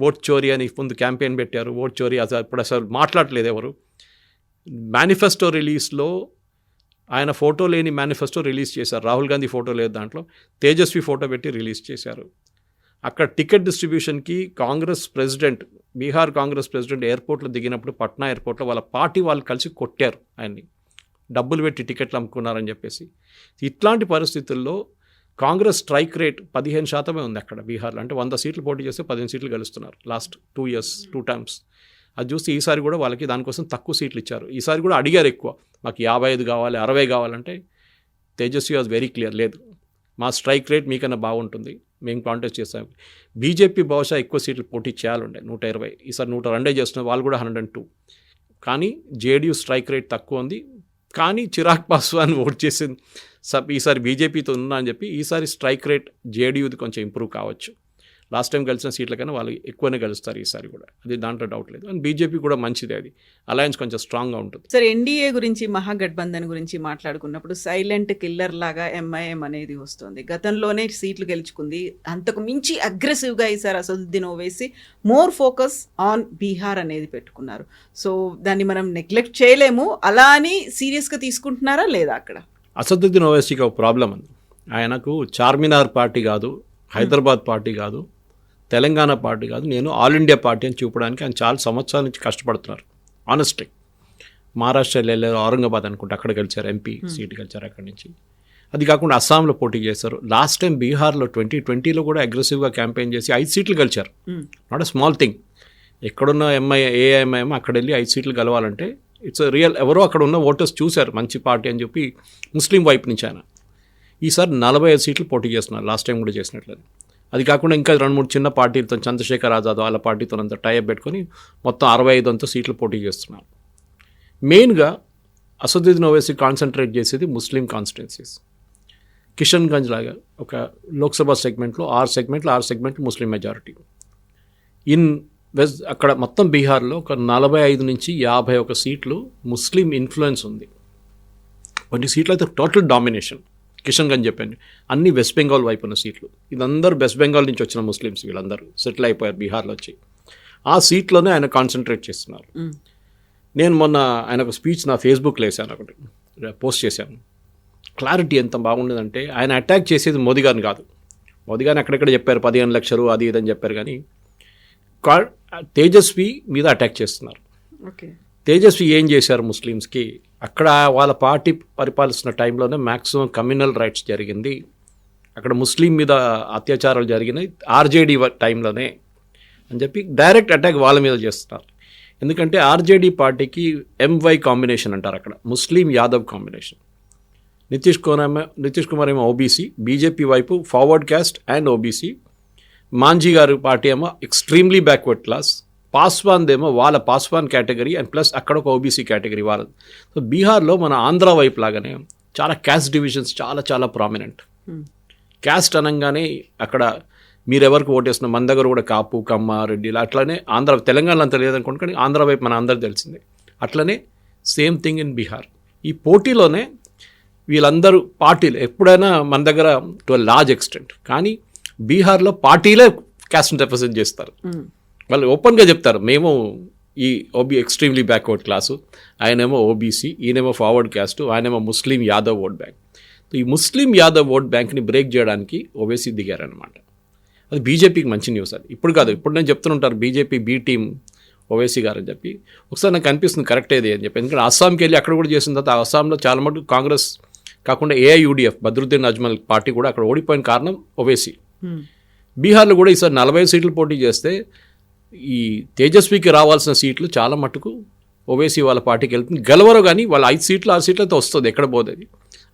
ఓట్ చోరీ అని ముందు క్యాంపెయిన్ పెట్టారు, ఓట్ చోరీ ఇప్పుడు అసలు మాట్లాడలేదు ఎవరు. మేనిఫెస్టో రిలీజ్లో ఆయన ఫోటో లేని మేనిఫెస్టో రిలీజ్ చేశారు, రాహుల్ గాంధీ ఫోటో లేదు దాంట్లో, తేజస్వి ఫోటో పెట్టి రిలీజ్ చేశారు. అక్కడ టికెట్ డిస్ట్రిబ్యూషన్కి కాంగ్రెస్ ప్రెసిడెంట్, బీహార్ కాంగ్రెస్ ప్రెసిడెంట్ ఎయిర్పోర్ట్లో దిగినప్పుడు పట్నా ఎయిర్పోర్ట్లో వాళ్ళ పార్టీ వాళ్ళు కలిసి కొట్టారు ఆయన్ని, డబ్బులు పెట్టి టికెట్లు అమ్ముకున్నారని చెప్పేసి. ఇట్లాంటి పరిస్థితుల్లో కాంగ్రెస్ స్ట్రైక్ రేట్ 15% ఉంది అక్కడ బీహార్లో. అంటే 100 సీట్లు పోటీ చేస్తే 15 సీట్లు గెలుస్తున్నారు లాస్ట్ 2 years 2 times. అది చూస్తే ఈసారి కూడా వాళ్ళకి దానికోసం తక్కువ సీట్లు ఇచ్చారు. ఈసారి కూడా అడిగారు ఎక్కువ, మాకు 55 కావాలి 60 కావాలంటే తేజస్వి వాజ్ వెరీ క్లియర్, లేదు మా స్ట్రైక్ రేట్ మీకన్నా బాగుంటుంది, మేము కాంటెస్ట్ చేస్తాం. బీజేపీ బహుశా ఎక్కువ సీట్లు పోటీ చేయాలంటే 120, ఈసారి 102 చేస్తున్నారు, వాళ్ళు కూడా 102. కానీ జేడీయూ స్ట్రైక్ రేట్ తక్కువ ఉంది. కానీ చిరాగ్ పాస్వాన్ ఓట్ చేసింది ఈసారి బీజేపీతో ఉన్నా అని చెప్పి ఈసారి స్ట్రైక్ రేట్ జేడీయూది కొంచెం ఇంప్రూవ్ కావచ్చు. లాస్ట్ టైం గెలిచిన సీట్ల కన్నా వాళ్ళు ఎక్కువనే గెలుస్తారు ఈసారి కూడా, అది దాంట్లో డౌట్ లేదు. అండ్ బీజేపీ కూడా మంచిదే, అది అలయన్స్ కొంచెం స్ట్రాంగ్గా ఉంటుంది. సార్, ఎన్డీఏ గురించి మహాగఠబంధన్ గురించి మాట్లాడుకున్నప్పుడు సైలెంట్ కిల్లర్ లాగా ఎంఐఎం అనేది వస్తుంది. గతంలోనే సీట్లు గెలుచుకుంది, అంతకు మించి అగ్రెసివ్గా ఈసారి Asaduddin Owaisi more focus on Bihar అనేది పెట్టుకున్నారు. సో దాన్ని మనం నెగ్లెక్ట్ చేయలేము. అలా అని సీరియస్గా తీసుకుంటున్నారా లేదా? అక్కడ అసదుద్దీన్ ఓవైసీకి ఒక ప్రాబ్లం ఉంది. ఆయనకు చార్మినార్ పార్టీ కాదు, హైదరాబాద్ పార్టీ కాదు, తెలంగాణ పార్టీ కాదు, నేను ఆల్ ఇండియా పార్టీ అని చూపడానికి ఆయన చాలా సంవత్సరాల నుంచి కష్టపడుతున్నారు. ఆనెస్ట్లీ మహారాష్ట్రలో వెళ్ళారు, ఔరంగాబాద్ అనుకుంటే అక్కడ గెలిచారు, ఎంపీ సీట్ గెలిచారు అక్కడి నుంచి. అది కాకుండా అస్సాంలో పోటీ చేశారు. లాస్ట్ టైం బీహార్లో 2020లో కూడా అగ్రెసివ్గా క్యాంపెయిన్ చేసి 5 సీట్లు గెలిచారు. Not a small thing. ఎక్కడున్న ఏఐఎంఐఎం అక్కడ వెళ్ళి 5 సీట్లు గెలవాలంటే ఇట్స్ రియల్. ఎవరో అక్కడ ఉన్న ఓటర్స్ చూశారు మంచి పార్టీ అని చెప్పి ముస్లిం వైపు నుంచి ఆయన. ఈసారి 45 సీట్లు పోటీ చేస్తున్నారు, లాస్ట్ టైం కూడా చేసినట్లేదు. అది కాకుండా ఇంకా 2-3 చిన్న పార్టీలతో, చంద్రశేఖర్ ఆజాద్ వాళ్ళ పార్టీతో అంతా టైఅప్ పెట్టుకొని మొత్తం 65 అంతా సీట్లు పోటీ చేస్తున్నారు. మెయిన్గా అసదుద్దీన్ ఓవైసీ కాన్సన్ట్రేట్ చేసేది ముస్లిం కాన్స్టిట్యున్సీస్. కిషన్గంజ్ లాగా ఒక లోక్సభ సెగ్మెంట్లో 6 సెగ్మెంట్లు ముస్లిం మెజారిటీ. అక్కడ మొత్తం బీహార్లో ఒక 45 నుంచి 51 సీట్లు ముస్లిం ఇన్ఫ్లుయెన్స్ ఉంది. కొన్ని సీట్లు అయితే టోటల్ డామినేషన్. కిషన్గంజ్ చెప్పాను, అన్ని వెస్ట్ బెంగాల్ వైపు ఉన్న సీట్లు. ఇదందరూ వెస్ట్ బెంగాల్ నుంచి వచ్చిన ముస్లిమ్స్, వీళ్ళందరూ సెటిల్ అయిపోయారు బీహార్లో వచ్చి. ఆ సీట్లోనే ఆయన కాన్సన్ట్రేట్ చేస్తున్నారు. నేను మొన్న ఆయన ఒక స్పీచ్ నా ఫేస్బుక్లో వేసాను, ఒకటి పోస్ట్ చేశాను. క్లారిటీ ఎంత బాగుండేదంటే, ఆయన అటాక్ చేసేది మోదీ గారిని కాదు. మోదీ గారిని అక్కడెక్కడ చెప్పారు 15 లక్షలు అది ఇదని చెప్పారు, కానీ తేజస్వి మీద అటాక్ చేస్తున్నారు. తేజస్వి ఏం చేశారు ముస్లిమ్స్కి? అక్కడ వాళ్ళ పార్టీ పరిపాలిస్తున్న టైంలోనే మ్యాక్సిమం కమ్యూనల్ రైట్స్ జరిగింది, అక్కడ ముస్లిం మీద అత్యాచారాలు జరిగినాయి ఆర్జేడీ టైంలోనే అని చెప్పి డైరెక్ట్ అటాక్ వాళ్ళ మీద చేస్తున్నారు. ఎందుకంటే ఆర్జేడీ పార్టీకి ఎంవై కాంబినేషన్ అంటారు, అక్కడ ముస్లిం యాదవ్ కాంబినేషన్. నితీష్ కుమార్ ఏమో ఓబీసీ, బీజేపీ వైపు forward caste and OBC. Manjhi గారు పార్టీ ఏమో ఎక్స్ట్రీమ్లీ బ్యాక్వర్డ్ క్లాస్. పాస్వాన్దేమో వాళ్ళ పాస్వాన్ కేటగిరీ అండ్ ప్లస్ అక్కడ ఒక ఓబీసీ కేటగిరీ వాళ్ళది. సో బీహార్లో మన ఆంధ్ర వైపు లాగానే చాలా క్యాస్ట్ డివిజన్స్ చాలా చాలా ప్రామినెంట్. క్యాస్ట్ అనగానే అక్కడ మీరెవరికి ఓటేస్తున్న, మన దగ్గర కూడా కాపు, కమ్మ, రెడ్డి అట్లనే తెలంగాణలో అంత లేదనుకోండి, కానీ ఆంధ్ర వైపు మన అందరికి తెలిసిందే. అట్లనే సేమ్ థింగ్ ఇన్ బీహార్. ఈ పోటీలోనే వీళ్ళందరూ పార్టీలు ఎప్పుడైనా మన దగ్గర టు అ లార్జ్ ఎక్స్టెంట్, కానీ బీహార్లో పార్టీలే క్యాస్ట్ని రిప్రజెంట్ చేస్తారు. వాళ్ళు ఓపెన్గా చెప్తారు, మేము ఈ ఎక్స్ట్రీమ్లీ బ్యాక్వర్డ్ క్లాసు, ఆయనేమో ఓబీసీ, ఈయనేమో ఫార్వర్డ్ క్యాస్ట్, ఆయనేమో ముస్లిం యాదవ్ ఓట్ బ్యాంక్. ఈ ముస్లిం యాదవ్ ఓట్ బ్యాంక్ని బ్రేక్ చేయడానికి ఓవైసీ దిగారనమాట. అది బీజేపీకి మంచి న్యూస్. అది ఇప్పుడు కాదు, ఇప్పుడు నేను చెప్తుంటారు బీజేపీ బీ టీం ఓవైసీ గారు అని చెప్పి. ఒకసారి నాకు అనిపిస్తుంది కరెక్టేది అని చెప్పి. ఎందుకంటే అస్సాంకి వెళ్ళి అక్కడ కూడా చేసిన తర్వాత అస్సాంలో చాలా మటుకు కాంగ్రెస్ కాకుండా ఏఐయుడిఎఫ్ బద్రుద్దీన్ అజ్మల్ పార్టీ కూడా అక్కడ ఓడిపోయిన కారణం ఓవైసీ. బీహార్లో కూడా ఈసారి 45 సీట్లు పోటీ చేస్తే ఈ తేజస్వికి రావాల్సిన సీట్లు చాలా మటుకు ఓవైసీ వాళ్ళ పార్టీకి వెళ్తుంది. గెలవరు, కానీ వాళ్ళ 5 సీట్లు 6 సీట్లతో వస్తుంది, ఎక్కడ పోతుంది.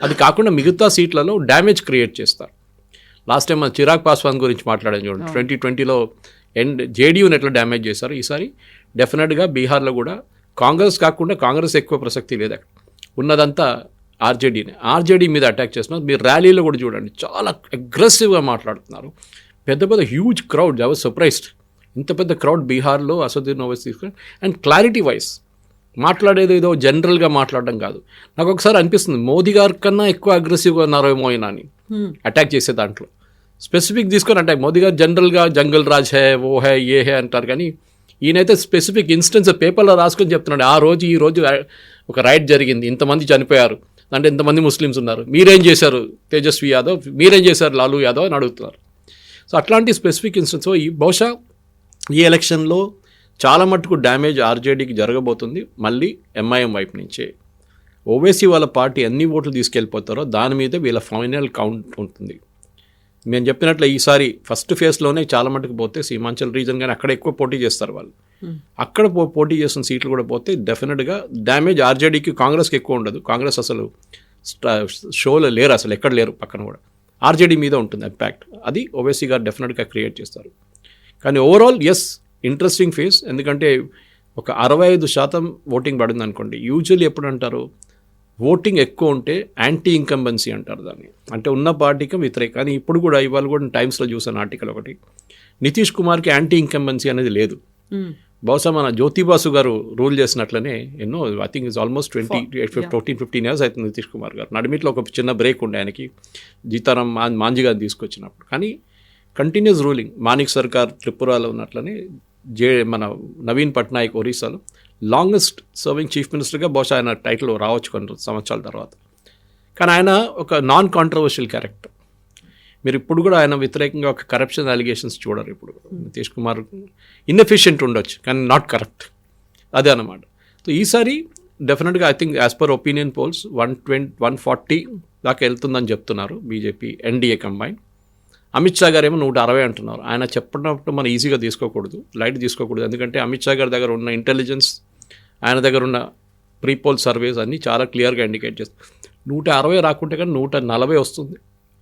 అది కాకుండా మిగతా సీట్లలో డ్యామేజ్ క్రియేట్ చేస్తారు. లాస్ట్ టైం మన చిరాగ్ పాస్వాన్ గురించి మాట్లాడాను చూడండి, 2020లో జేడీయూని ఎట్లా డ్యామేజ్ చేశారు. ఈసారి డెఫినెట్గా బీహార్లో కూడా కాంగ్రెస్ కాకుండా కాంగ్రెస్ ఎక్కువ ప్రసక్తి లేదు అక్కడ, ఉన్నదంతా ఆర్జేడీ మీద అటాక్ చేస్తున్నారు. మీరు ర్యాలీలో కూడా చూడండి చాలా అగ్రెసివ్గా మాట్లాడుతున్నారు. పెద్ద పెద్ద huge crowd, I was surprised. ఇంత పెద్ద క్రౌడ్ బీహార్లో అసదుద్దీన్ ఓవైసీ తీసుకుని, అండ్ క్లారిటీ వైజ్ మాట్లాడేది ఏదో జనరల్గా మాట్లాడడం కాదు. నాకు ఒకసారి అనిపిస్తుంది మోదీ గారి కన్నా ఎక్కువ అగ్రెసివ్గా ఉన్నారేమో అయినా అని అటాక్ చేసే దాంట్లో. స్పెసిఫిక్ తీసుకొని అటాక్, మోదీ గారు జనరల్గా జంగల్ రాజ్ హే ఓ హే ఏ హే అంటారు, కానీ ఈయనైతే స్పెసిఫిక్ ఇన్స్టెన్స్ పేపర్లో రాసుకొని చెప్తున్నాడు ఈ రోజు ఒక రైట్ జరిగింది, ఇంతమంది చనిపోయారు, అంటే ఇంతమంది ముస్లిమ్స్ ఉన్నారు, మీరేం చేశారు తేజస్వి యాదవ్, మీరేం చేశారు లాలూ యాదవ్ అని అడుగుతున్నారు. సో అట్లాంటి స్పెసిఫిక్ ఇన్స్టెన్స్ బహుశా ఈ ఎలక్షన్లో చాలా మట్టుకు డ్యామేజ్ ఆర్జేడీకి జరగబోతుంది. మళ్ళీ ఎంఐఎం వైపు నుంచే ఓవైసీ వాళ్ళ పార్టీ ఎన్ని ఓట్లు తీసుకెళ్ళిపోతారో దాని మీద వీళ్ళ ఫైనల్ కౌంట్ ఉంటుంది. మేము చెప్పినట్లు ఈసారి ఫస్ట్ ఫేజ్లోనే చాలా మటుకు పోతే సీమాంచల్ రీజన్ కానీ అక్కడ ఎక్కువ పోటీ చేస్తారు వాళ్ళు, అక్కడ పోటీ చేస్తున్న సీట్లు కూడా పోతే డెఫినెట్గా డ్యామేజ్ ఆర్జేడీకి, కాంగ్రెస్కి ఎక్కువ ఉండదు. కాంగ్రెస్ అసలు షోలో లేరు, అసలు ఎక్కడ లేరు, పక్కన కూడా ఆర్జేడీ మీద ఉంటుంది ఇంపాక్ట్. అది ఓవైసీ గారు డెఫినెట్గా క్రియేట్ చేస్తారు. కానీ ఓవరాల్ ఎస్ ఇంట్రెస్టింగ్ ఫేజ్, ఎందుకంటే ఒక 65% ఓటింగ్ పడింది అనుకోండి. యూజువల్లీ ఎప్పుడు అంటారు ఓటింగ్ ఎక్కువ ఉంటే యాంటీ ఇన్కంబెన్సీ అంటారు దాన్ని, అంటే ఉన్న పార్టీకి వ్యతిరేక. కానీ ఇప్పుడు కూడా ఇవాళ కూడా టైమ్స్లో చూసాను ఆర్టికల్ ఒకటి, నితీష్ కుమార్కి యాంటీ ఇన్కంబెన్సీ అనేది లేదు. బహుశా మన జ్యోతిబాసు గారు రూల్ చేసినట్లనే ఎన్నో, I think is almost 14-15 years అవుతుంది నితీష్ కుమార్ గారు. నడిమిట్లో ఒక చిన్న బ్రేక్ ఉండే ఆయనకి జీతారాం మాంజీ గారిని తీసుకొచ్చినప్పుడు, కానీ కంటిన్యూస్ రూలింగ్. మాణిక్ సర్కార్ త్రిపురలో ఉన్నట్లనే మన నవీన్ పట్నాయక్ ఒరిస్సాలో లాంగెస్ట్ సర్వింగ్ చీఫ్ మినిస్టర్గా బహుశా ఆయన టైటిల్ రావచ్చు కొన్ని సంవత్సరాల తర్వాత. కానీ ఆయన ఒక నాన్ కాంట్రవర్షియల్ క్యారెక్టర్. మీరు ఇప్పుడు కూడా ఆయన వ్యతిరేకంగా ఒక కరప్షన్ అలిగేషన్స్ చూడరు. ఇప్పుడు నితీష్ కుమార్ ఇన్ఎఫిషియెంట్ ఉండొచ్చు కానీ నాట్ కరప్ట్, అదే అన్నమాట. సో ఈసారి డెఫినెట్గా I think as per opinion polls 140 దాకా వెళ్తుందని చెప్తున్నారు BJP NDA combine. Amit Shah గారు ఏమో 160 అంటున్నారు. ఆయన చెప్పినప్పుడు మనం ఈజీగా తీసుకోకూడదు, లైట్ తీసుకోకూడదు. ఎందుకంటే అమిత్ షా గారి దగ్గర ఉన్న ఇంటెలిజెన్స్, ఆయన దగ్గర ఉన్న ప్రీపోల్ సర్వేస్ అన్నీ చాలా క్లియర్గా ఇండికేట్ చేస్తాయి. 160 రాకుంటే కానీ 140 వస్తుంది.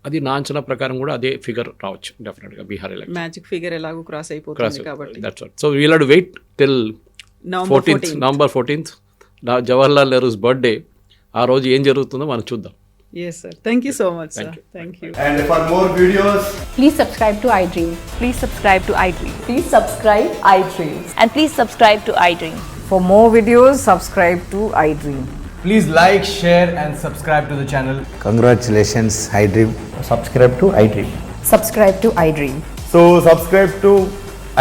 అది నా అంచనా ప్రకారం కూడా అదే ఫిగర్ రావచ్చు డెఫినెట్గా బీహార్ ఎలక్షన్. మ్యాజిక్ ఫిగర్ ఎలాగో క్రాస్ అయిపోతుంది కాబట్టి that's what. So we'll have to wait till November 14th Jawaharlal Nehru's birthday. ఆ రోజు ఏం జరుగుతుందో మనం చూద్దాం. Yes sir, thank you so much sir. Thank you. And for more videos, Please subscribe to iDream. Please subscribe to iDream. Please subscribe iDream. And please subscribe to iDream. For more videos, subscribe to iDream. please like, share and subscribe to the channel. Congratulations, iDream. Subscribe to iDream. Subscribe to iDream. So subscribe to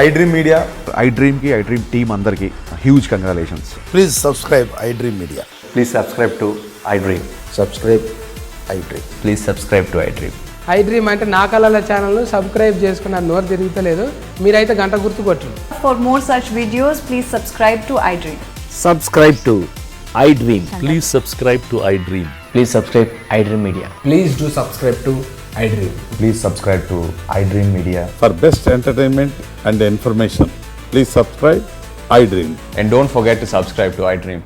iDream Media. iDream ki iDream team andarki huge congratulations. Please subscribe iDream Media. Please subscribe to iDream. Subscribe iDream. Please subscribe to iDream. iDream అంటే నా కళల ఛానల్ను సబ్స్క్రైబ్ చేసుకున్న నోరు తిరుగుతలేదు, మీరైతే గంట గుర్తు కొట్టండి. For more such videos, please subscribe to iDream. Subscribe to iDream. Please subscribe to iDream. Please subscribe iDream Media. Please do subscribe to iDream. Please subscribe to iDream Media. For best entertainment and information, please subscribe iDream. And don't forget to subscribe to iDream.